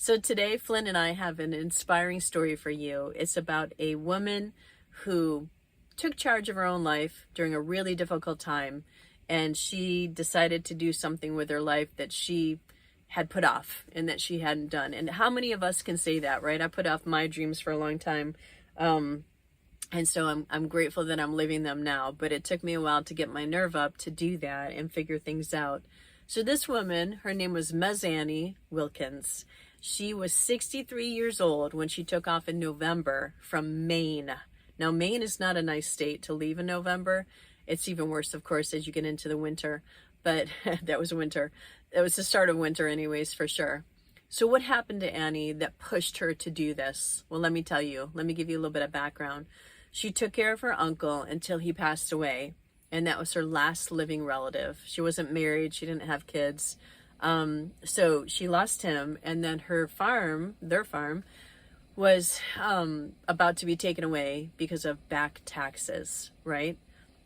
So today, Flynn and I have an inspiring story for you. It's about a woman who took charge of her own life during a really difficult time, and she decided to do something with her life that she had put off and that she hadn't done. And how many of us can say that, right? I put off my dreams for a long time. And so I'm grateful that I'm living them now, but it took me a while to get my nerve up to do that and figure things out. So this woman, her name was Mesannie Wilkins. She was 63 years old when she took off in November from Maine. Now, Maine is not a nice state to leave in November. It's even worse, of course, as you get into the winter. But that was winter. It was the start of winter anyways, for sure. So what happened to Annie that pushed her to do this? Well, let me tell you. Let me give you a little bit of background. She took care of her uncle until he passed away. And that was her last living relative. She wasn't married. She didn't have kids. So she lost him, and then her farm, their farm, was about to be taken away because of back taxes, right?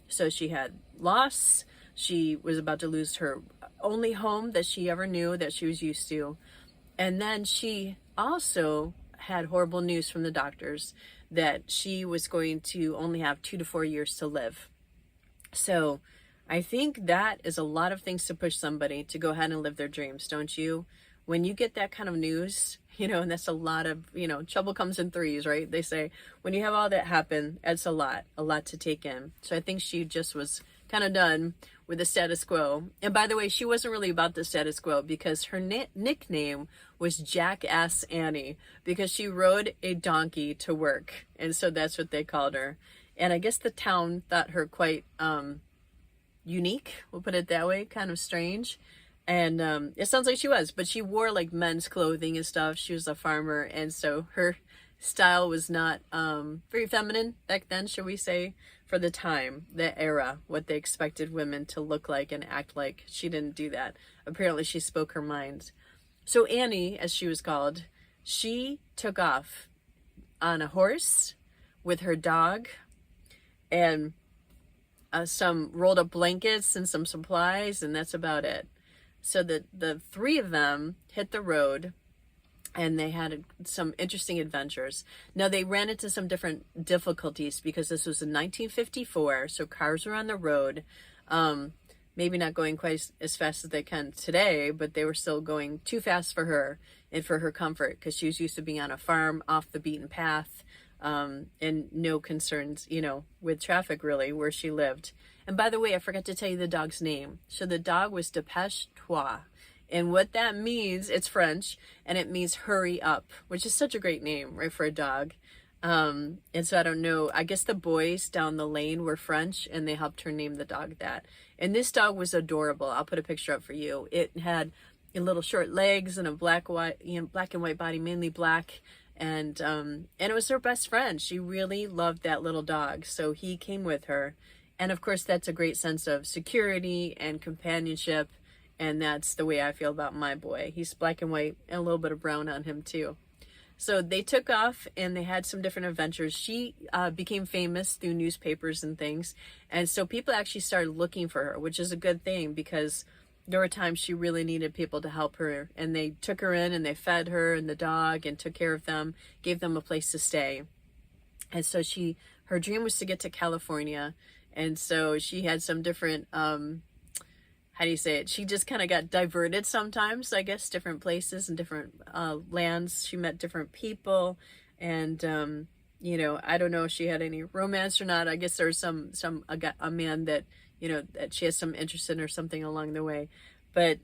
So she had loss. She was about to lose her only home that she ever knew, that she was used to. And then she also had horrible news from the doctors that she was going to only have 2 to 4 years to live. So I think that is a lot of things to push somebody to go ahead and live their dreams, don't you? When you get that kind of news, and that's a lot of, trouble comes in threes, right? They say, when you have all that happen, it's a lot to take in. So I think she just was kind of done with the status quo. And by the way, she wasn't really about the status quo, because her nickname was Jackass Annie, because she rode a donkey to work. And so that's what they called her. And I guess the town thought her quite unique, we'll put it that way, kind of strange. And it sounds like she was, but she wore like men's clothing and stuff. She was a farmer, and so her style was not very feminine back then, should we say, for the time, the era, what they expected women to look like and act like. She didn't do that. Apparently she spoke her mind. So Annie, as she was called, she took off on a horse with her dog and some rolled up blankets and some supplies, and that's about it. So the three of them hit the road, and they had some interesting adventures. Now, they ran into some different difficulties because this was in 1954, so cars were on the road, maybe not going quite as fast as they can today, but they were still going too fast for her and for her comfort, because she was used to being on a farm off the beaten path, and no concerns, with traffic really, where she lived. And by the way, I forgot to tell you the dog's name. So the dog was Dépêche Toi. And what that means, it's French, and it means hurry up, which is such a great name, right, for a dog. And so I don't know, I guess the boys down the lane were French, and they helped her name the dog that. And this dog was adorable. I'll put a picture up for you. It had little short legs and a black and white body, mainly black. And it was her best friend. She really loved that little dog. So he came with her. And of course, that's a great sense of security and companionship. And that's the way I feel about my boy. He's black and white and a little bit of brown on him too. So they took off and they had some different adventures. She became famous through newspapers and things. And so people actually started looking for her, which is a good thing, because there were times she really needed people to help her. And they took her in and they fed her and the dog and took care of them, gave them a place to stay. And so her dream was to get to California. And so she had some different, how do you say it? She just kind of got diverted sometimes, I guess, different places and different lands. She met different people. And, I don't know if she had any romance or not. I guess there was a man that, that she has some interest in or something along the way. But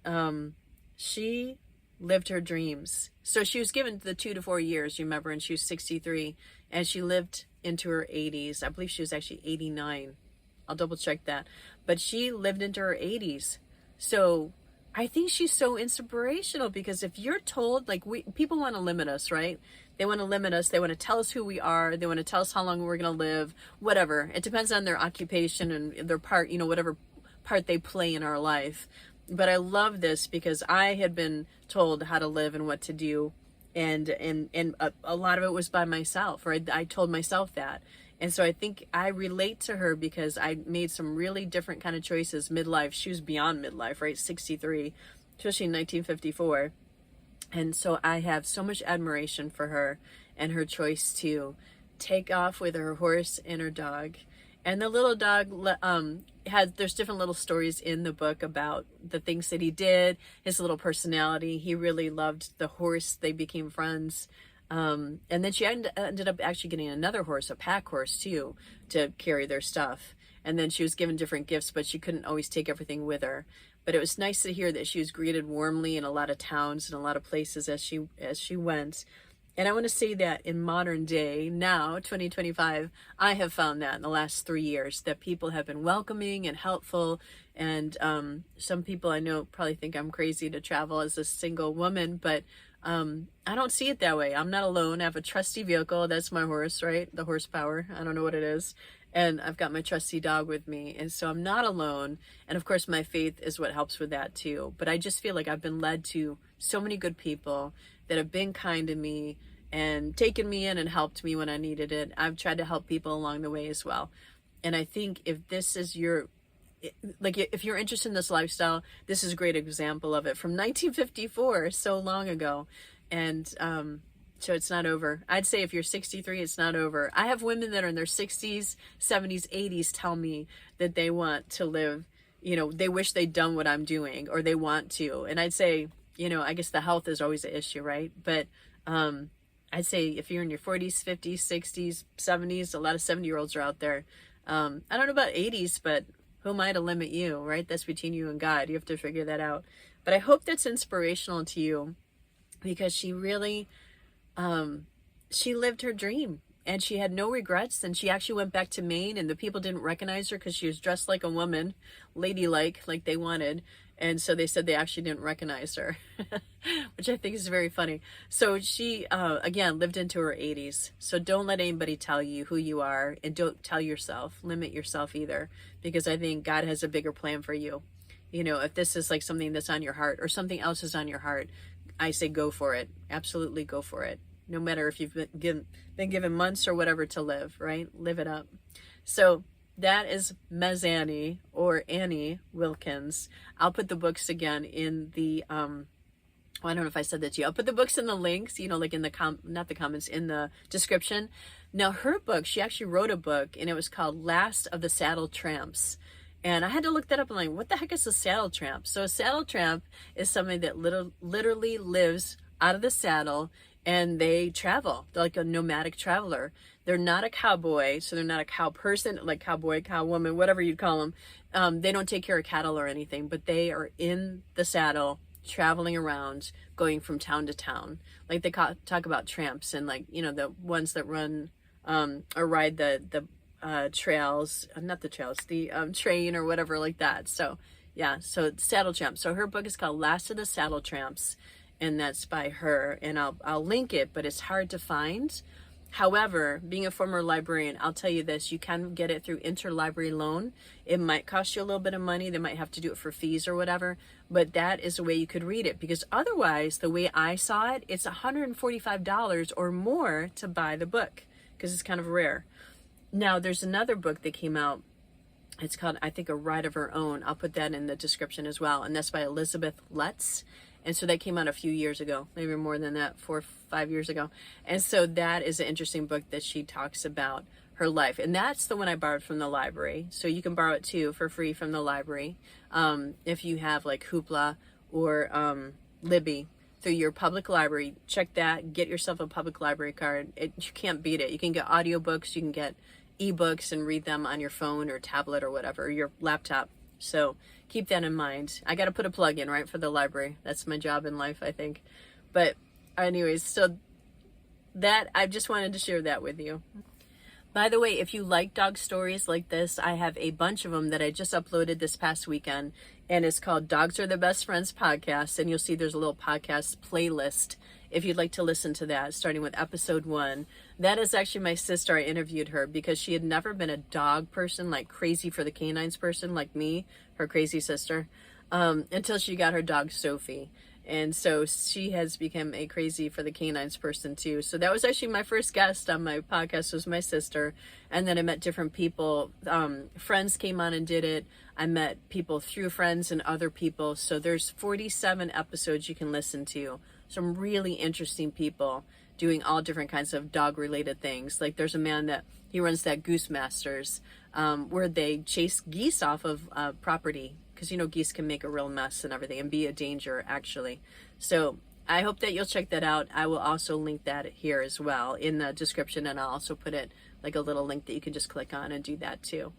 she lived her dreams. So she was given the 2 to 4 years, you remember, and she was 63. And she lived into her 80s. I believe she was actually 89. I'll double check that. But she lived into her 80s. So I think she's so inspirational, because if you're told, like, people want to limit us, right? They want to limit us. They want to tell us who we are. They want to tell us how long we're going to live, whatever. It depends on their occupation and their part, whatever part they play in our life. But I love this because I had been told how to live and what to do. And a lot of it was by myself, right? I told myself that. And so I think I relate to her because I made some really different kind of choices midlife. She was beyond midlife, right? 63, especially in 1954. And so I have so much admiration for her and her choice to take off with her horse and her dog. And the little dog there's different little stories in the book about the things that he did, his little personality. He really loved the horse. They became friends. And then she ended up actually getting another horse, a pack horse too, to carry their stuff. And then she was given different gifts, but she couldn't always take everything with her. But it was nice to hear that she was greeted warmly in a lot of towns and a lot of places as she went. And I want to say that in modern day, now, 2025, I have found that in the last 3 years, that people have been welcoming and helpful. And some people I know probably think I'm crazy to travel as a single woman, but I don't see it that way. I'm not alone. I have a trusty vehicle. That's my horse, right? The horsepower. I don't know what it is. And I've got my trusty dog with me. And so I'm not alone. And of course, my faith is what helps with that too. But I just feel like I've been led to so many good people that have been kind to me and taken me in and helped me when I needed it. I've tried to help people along the way as well. And I think if this is if you're interested in this lifestyle, this is a great example of it from 1954, so long ago. And so it's not over. I'd say if you're 63, it's not over. I have women that are in their 60s, 70s, 80s tell me that they want to live, they wish they'd done what I'm doing, or they want to. And I'd say, I guess the health is always an issue, right? But I'd say if you're in your 40s, 50s, 60s, 70s, a lot of 70-year-olds are out there. I don't know about 80s, but who am I to limit you, right? That's between you and God. You have to figure that out. But I hope that's inspirational to you, because she really, she lived her dream and she had no regrets. And she actually went back to Maine, and the people didn't recognize her because she was dressed like a woman, ladylike, like they wanted. And so they said they actually didn't recognize her, which I think is very funny. So she, again, lived into her 80s. So don't let anybody tell you who you are, and don't tell yourself, limit yourself either, because I think God has a bigger plan for you. If this is like something that's on your heart, or something else is on your heart, I say go for it. Absolutely go for it. No matter if you've been given months or whatever to live, right? Live it up. So that is Mesannie, or Annie Wilkins. I'll put the books again in the, I don't know if I said that to you. I'll put the books in the links, like in the, not the comments, in the description. Now her book, she actually wrote a book, and it was called Last of the Saddle Tramps. And I had to look that up. I'm like, what the heck is a saddle tramp? So a saddle tramp is somebody that literally lives out of the saddle, and they travel. They're like a nomadic traveler. They're not a cowboy, so they're not a cow person, like cowboy, cow woman, whatever you'd call them. They don't take care of cattle or anything, but they are in the saddle, traveling around, going from town to town. Like they talk about tramps, and like, the ones that run or ride the trails, not the trails, the train or whatever like that. So yeah, so saddle tramps. So her book is called Last of the Saddle Tramps, and that's by her, and I'll link it, but it's hard to find. However, being a former librarian, I'll tell you this, you can get it through interlibrary loan. It might cost you a little bit of money. They might have to do it for fees or whatever, but that is a way you could read it, because otherwise, the way I saw it, it's $145 or more to buy the book, because it's kind of rare. Now, there's another book that came out. It's called, I think, A Ride of Her Own. I'll put that in the description as well, and that's by Elizabeth Lutz. And so that came out a few years ago, maybe more than that, 4 or 5 years ago. And so that is an interesting book that she talks about her life. And that's the one I borrowed from the library. So you can borrow it too for free from the library. If you have like Hoopla or Libby through your public library, check that, get yourself a public library card. You can't beat it. You can get audiobooks, you can get ebooks and read them on your phone or tablet or whatever, or your laptop. So keep that in mind. I got to put a plug in, right, for the library. That's my job in life, I think. But anyways, so that, I just wanted to share that with you. By the way, if you like dog stories like this, I have a bunch of them that I just uploaded this past weekend, and it's called Dogs Are the Best Friends Podcast, and you'll see there's a little podcast playlist if you'd like to listen to that, starting with episode 1. That is actually my sister. I interviewed her because she had never been a dog person, like crazy for the canines person like me, her crazy sister, until she got her dog Sophie. And so she has become a crazy for the canines person too. So that was actually my first guest on my podcast, was my sister. And then I met different people. Friends came on and did it. I met people through friends and other people. So there's 47 episodes you can listen to. some really interesting people doing all different kinds of dog related things. Like there's a man that he runs that Goose Masters, where they chase geese off of property, because you know geese can make a real mess and everything and be a danger actually. So I hope that you'll check that out. I will also link that here as well in the description, and I'll also put it like a little link that you can just click on and do that too.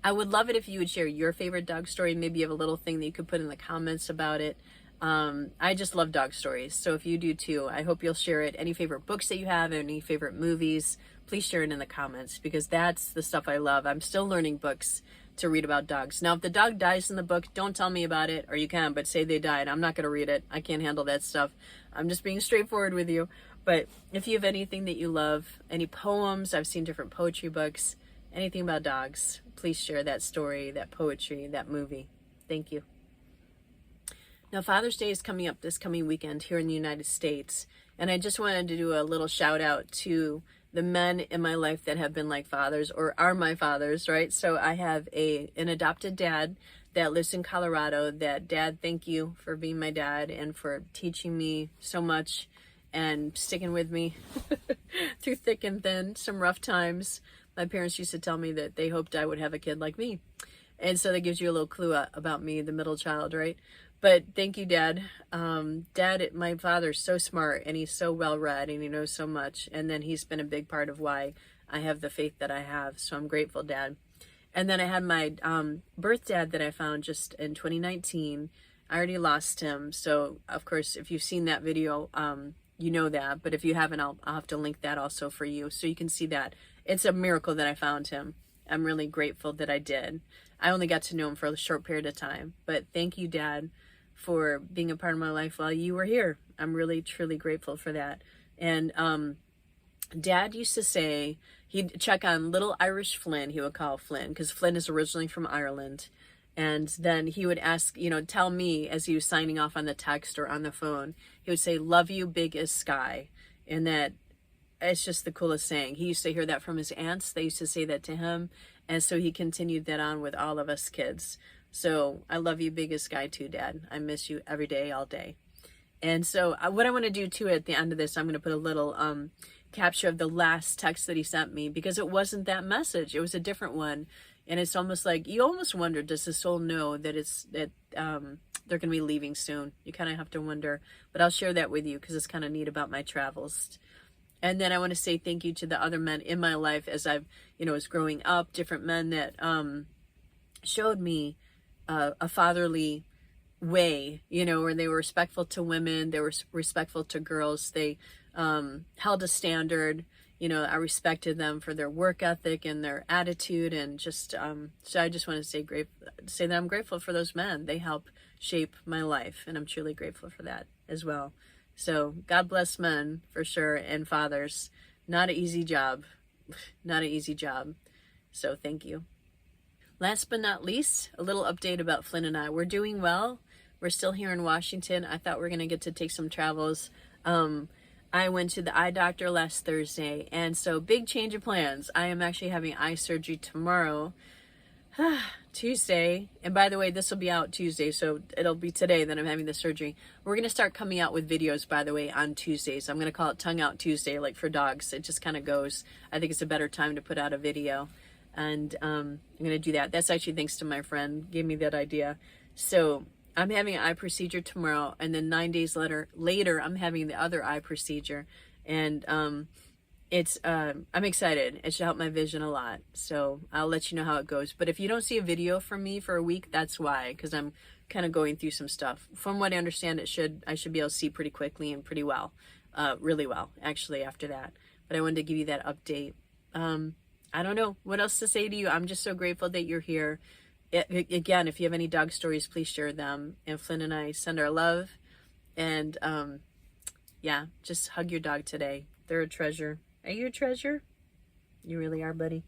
I would love it if you would share your favorite dog story. Maybe you have a little thing that you could put in the comments about it. I just love dog stories, so if you do too, I hope you'll share it. Any favorite books that you have, any favorite movies, please share it in the comments, because that's the stuff I love. I'm still learning books to read about dogs. Now, if the dog dies in the book, don't tell me about it, or you can, but say they died. I'm not going to read it. I can't handle that stuff. I'm just being straightforward with you. But if you have anything that you love, any poems, I've seen different poetry books, anything about dogs, please share that story, that poetry, that movie. Thank you. Now, Father's Day is coming up this coming weekend here in the United States, and I just wanted to do a little shout out to the men in my life that have been like fathers, or are my fathers, right? So I have an adopted dad that lives in Colorado. That dad, thank you for being my dad and for teaching me so much and sticking with me through thick and thin, some rough times. My parents used to tell me that they hoped I would have a kid like me. And so that gives you a little clue about me, the middle child, right? But thank you, Dad. My father's so smart, and he's so well-read, and he knows so much. And then he's been a big part of why I have the faith that I have. So I'm grateful, Dad. And then I had my birth dad that I found just in 2019. I already lost him. So, of course, if you've seen that video, you know that. But if you haven't, I'll have to link that also for you so you can see that. It's a miracle that I found him. I'm really grateful that I did. I only got to know him for a short period of time. But thank you, Dad, for being a part of my life while you were here. I'm really, truly grateful for that. And Dad used to say he'd check on little Irish Flynn, he would call Flynn, because Flynn is originally from Ireland. And then he would ask, tell me as he was signing off on the text or on the phone, he would say, "Love you big as sky." And that, it's just the coolest saying. He used to hear that from his aunts. They used to say that to him. And so he continued that on with all of us kids. So I love you big as sky too, Dad. I miss you every day, all day. And so what I want to do too at the end of this, I'm going to put a little capture of the last text that he sent me, because it wasn't that message. It was a different one. And it's almost like, you almost wonder, does the soul know that they're going to be leaving soon? You kind of have to wonder. But I'll share that with you because it's kind of neat about my travels. And then I want to say thank you to the other men in my life as I've, was growing up, different men that showed me a fatherly way, where they were respectful to women, they were respectful to girls, they held a standard. I respected them for their work ethic and their attitude, and just so I just want to say that I'm grateful for those men. They help shape my life, and I'm truly grateful for that as well. So God bless men for sure, and fathers. Not an easy job. Not an easy job. So thank you. Last but not least, a little update about Flynn and I. We're doing well. We're still here in Washington. I thought we were going to get to take some travels. I went to the eye doctor last Thursday, and so big change of plans. I am actually having eye surgery tomorrow, Tuesday. And by the way, this will be out Tuesday, so it'll be today that I'm having the surgery. We're going to start coming out with videos, by the way, on Tuesdays. I'm going to call it Tongue Out Tuesday, like for dogs. It just kind of goes. I think it's a better time to put out a video. And I'm going to do that. That's actually thanks to my friend, gave me that idea. So I'm having an eye procedure tomorrow, and then 9 days later I'm having the other eye procedure. And I'm excited. It should help my vision a lot. So I'll let you know how it goes. But if you don't see a video from me for a week, that's why, because I'm kind of going through some stuff. From what I understand, I should be able to see pretty quickly and pretty well, really well, actually, after that. But I wanted to give you that update. I don't know what else to say to you. I'm just so grateful that you're here. Again, if you have any dog stories, please share them. And Flynn and I send our love. And yeah, just hug your dog today. They're a treasure. Are you a treasure? You really are, buddy.